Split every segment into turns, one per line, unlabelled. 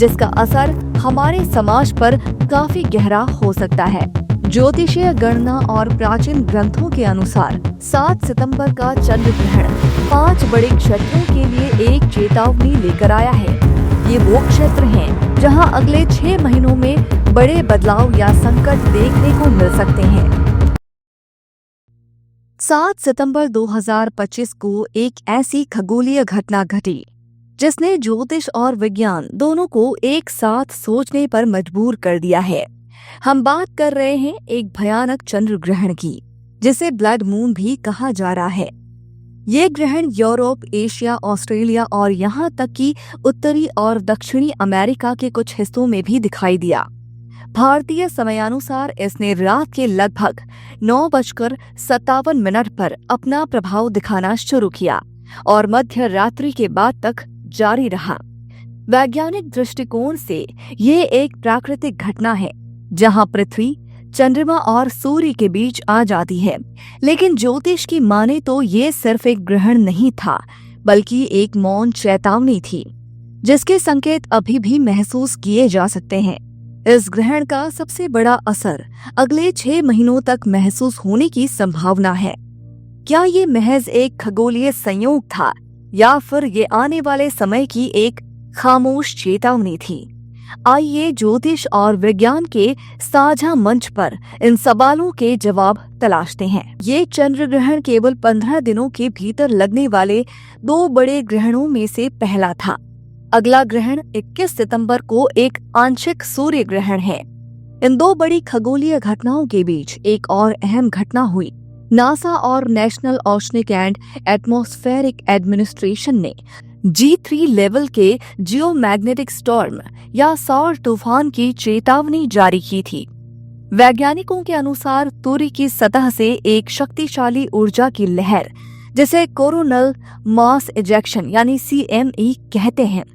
जिसका असर हमारे समाज पर काफी गहरा हो सकता है। ज्योतिषीय गणना और प्राचीन ग्रंथों के अनुसार 7 सितंबर का चंद्र ग्रहण 5 बड़े क्षेत्रों के लिए एक चेतावनी लेकर आया है। ये वो क्षेत्र हैं जहां अगले 6 महीनों में बड़े बदलाव या संकट देखने को मिल सकते हैं। 7 सितंबर 2025 को एक ऐसी खगोलीय घटना घटी जिसने ज्योतिष और विज्ञान दोनों को एक साथ सोचने पर मजबूर कर दिया है। हम बात कर रहे हैं एक भयानक चंद्र ग्रहण की, जिसे ब्लड मून भी कहा जा रहा है। ये ग्रहण यूरोप, एशिया, ऑस्ट्रेलिया और यहाँ तक कि उत्तरी और दक्षिणी अमेरिका के कुछ हिस्सों में भी दिखाई दिया। भारतीय समयानुसार इसने रात के लगभग 9:57 पर अपना प्रभाव दिखाना शुरू किया और मध्य रात्रि के बाद तक जारी रहा। वैज्ञानिक दृष्टिकोण से ये एक प्राकृतिक घटना है जहां पृथ्वी, चंद्रमा और सूर्य के बीच आ जाती है, लेकिन ज्योतिष की माने तो ये सिर्फ एक ग्रहण नहीं था, बल्कि एक मौन चेतावनी थी, जिसके संकेत अभी भी महसूस किए जा सकते हैं। इस ग्रहण का सबसे बड़ा असर अगले 6 महीनों तक महसूस होने की संभावना है। क्या ये महज एक खगोलीय संयोग था या फिर ये आने वाले समय की एक खामोश चेतावनी थी? आइए ज्योतिष और विज्ञान के साझा मंच पर इन सवालों के जवाब तलाशते हैं। ये चंद्र ग्रहण केवल 15 दिनों के भीतर लगने वाले 2 बड़े ग्रहणों में से पहला था। अगला ग्रहण 21 सितंबर को एक आंशिक सूर्य ग्रहण है। इन 2 बड़ी खगोलीय घटनाओं के बीच एक और अहम घटना हुई। नासा और national oceanic and atmospheric administration ने G3 लेवल के जियोमैग्नेटिक स्टॉर्म या सौर तूफान की चेतावनी जारी की थी। वैज्ञानिकों के अनुसार सूर्य की सतह से एक शक्तिशाली ऊर्जा की लहर, जिसे कोरोनल मास इजेक्शन यानी CME कहते हैं,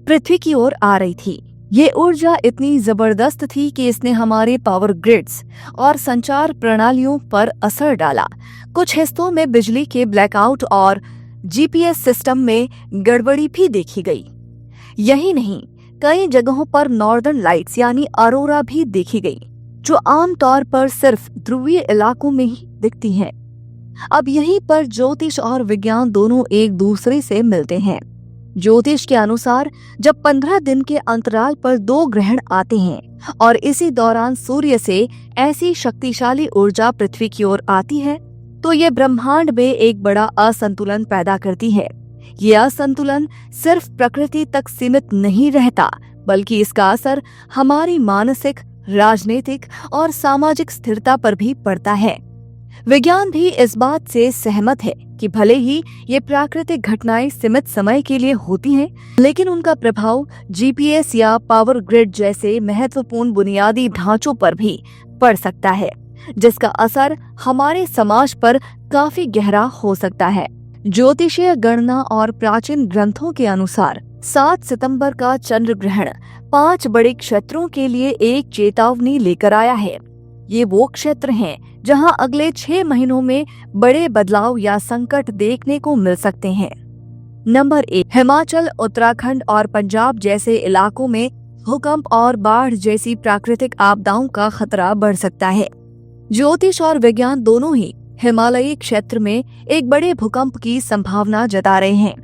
पृथ्वी की ओर आ रही थी। ये ऊर्जा इतनी जबरदस्त थी कि इसने हमारे पावर ग्रिड्स और संचार प्रणालियों पर असर डाला। कुछ हिस्सों में बिजली के ब्लैकआउट और GPS सिस्टम में गड़बड़ी भी देखी गई। यही नहीं, कई जगहों पर नॉर्दर्न लाइट्स यानी अरोरा भी देखी गई, जो आमतौर पर सिर्फ ध्रुवीय इलाकों में ही दिखती हैं। अब यहीं पर ज्योतिष और विज्ञान दोनों एक दूसरे से मिलते हैं। ज्योतिष के अनुसार जब 15 दिन के अंतराल पर 2 ग्रहण आते हैं और इसी दौरान सूर्य से ऐसी शक्तिशाली ऊर्जा पृथ्वी की ओर आती है, तो ये ब्रह्मांड में एक बड़ा असंतुलन पैदा करती है। ये असंतुलन सिर्फ प्रकृति तक सीमित नहीं रहता, बल्कि इसका असर हमारी मानसिक, राजनीतिक और सामाजिक स्थिरता पर भी पड़ता है। विज्ञान भी इस बात से सहमत है कि भले ही ये प्राकृतिक घटनाएं सीमित समय के लिए होती हैं, लेकिन उनका प्रभाव GPS या पावर ग्रिड जैसे महत्वपूर्ण बुनियादी ढांचों पर भी पड़ सकता है, जिसका असर हमारे समाज पर काफी गहरा हो सकता है। ज्योतिषीय गणना और प्राचीन ग्रंथों के अनुसार 7 सितंबर का चंद्र ग्रहण 5 बड़े क्षेत्रों के लिए एक चेतावनी लेकर आया है। ये वो क्षेत्र हैं जहां अगले 6 महीनों में बड़े बदलाव या संकट देखने को मिल सकते हैं। नंबर 1, हिमाचल, उत्तराखंड और पंजाब जैसे इलाकों में भूकंप और बाढ़ जैसी प्राकृतिक आपदाओं का खतरा बढ़ सकता है। ज्योतिष और विज्ञान दोनों ही हिमालयी क्षेत्र में एक बड़े भूकंप की संभावना जता रहे हैं।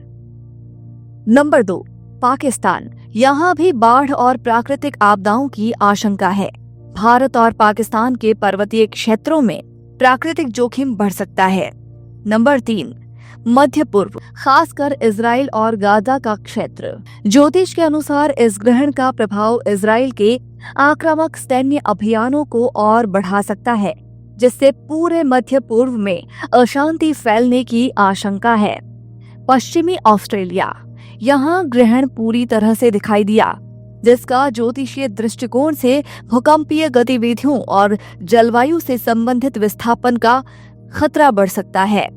नंबर 2, पाकिस्तान, यहाँ भी बाढ़ और प्राकृतिक आपदाओं की आशंका है। भारत और पाकिस्तान के पर्वतीय क्षेत्रों में प्राकृतिक जोखिम बढ़ सकता है। नंबर 3, मध्य पूर्व, खासकर इजराइल और गाजा का क्षेत्र। ज्योतिष के अनुसार इस ग्रहण का प्रभाव इजराइल के आक्रामक सैन्य अभियानों को और बढ़ा सकता है, जिससे पूरे मध्य पूर्व में अशांति फैलने की आशंका है। पश्चिमी ऑस्ट्रेलिया, यहाँ ग्रहण पूरी तरह से दिखाई दिया, जिसका ज्योतिषीय दृष्टिकोण से भूकंपीय गतिविधियों और जलवायु से संबंधित विस्थापन का खतरा बढ़ सकता है।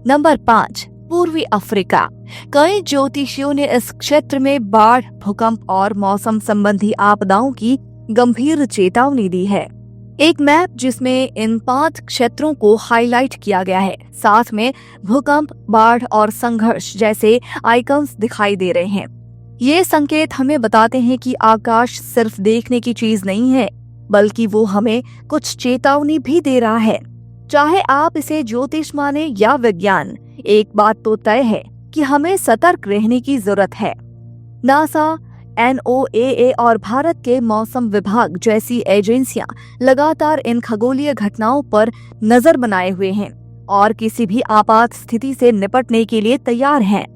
नंबर 5, पूर्वी अफ्रीका। कई ज्योतिषियों ने इस क्षेत्र में बाढ़, भूकंप और मौसम संबंधी आपदाओं की गंभीर चेतावनी दी है। एक मैप जिसमें इन 5 क्षेत्रों को हाईलाइट किया गया है, साथ में भूकंप, बाढ़ और संघर्ष जैसे आइकन्स दिखाई दे रहे हैं। ये संकेत हमें बताते हैं कि आकाश सिर्फ देखने की चीज नहीं है, बल्कि वो हमें कुछ चेतावनी भी दे रहा है। चाहे आप इसे ज्योतिष माने या विज्ञान, एक बात तो तय है कि हमें सतर्क रहने की जरूरत है। नासा, NOAA और भारत के मौसम विभाग जैसी एजेंसियां लगातार इन खगोलीय घटनाओं पर नजर बनाए हुए हैं और किसी भी आपात स्थिति से निपटने के लिए तैयार हैं।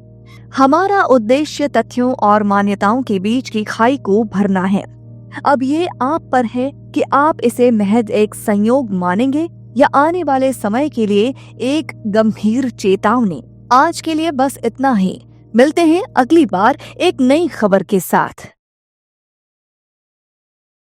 हमारा उद्देश्य तथ्यों और मान्यताओं के बीच की खाई को भरना है। अब ये आप पर है कि आप इसे महज एक संयोग मानेंगे या आने वाले समय के लिए एक गंभीर चेतावनी। आज के लिए बस इतना ही। मिलते हैं अगली बार एक नई खबर के साथ।